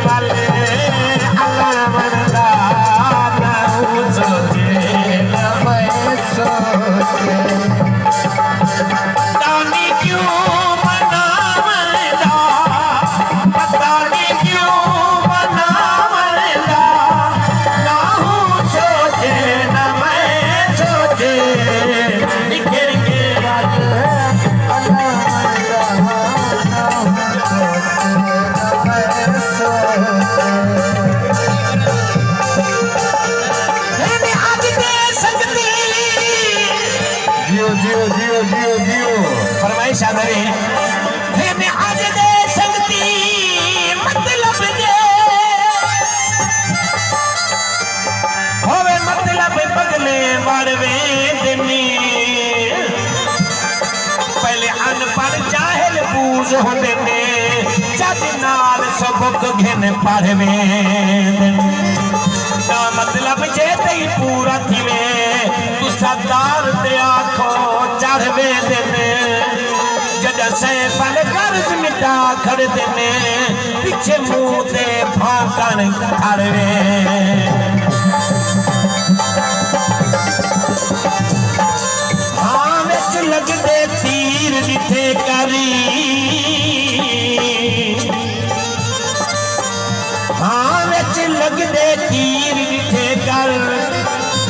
वाले अल्लाह मरदा ना सोचे न मैं सोचे तानी क्यों मना मरदा पता नहीं क्यों मना मरदा ना सोचे न मैं सोचे निखर के वाले अल्लाह फरमाइश आ रही है मैं आज दे सकती मतलब दे होवे मतलब बगले मारवे देनी पहले अनपढ़ जाहिल बूझ होते ने जज नाल सबक घेन पढ़वे ना मतलब जे तई पूरा थीवे तू सरदार ते आखो चढ़वे देने जद से पल कर्ज मिटा खड़ देने पीछे मुंह ते भौंकन खड़वे हाँ विच लगदे तीर दिथे करी हाँ विच लगदे तीर दिथे कर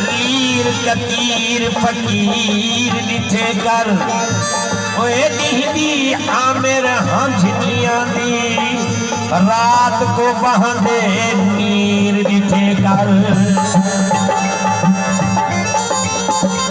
लीर कतीर फकीर दिथे कर ओए दीदी आमिर हंझियां दी रात को बहंदे नीर दिथे कर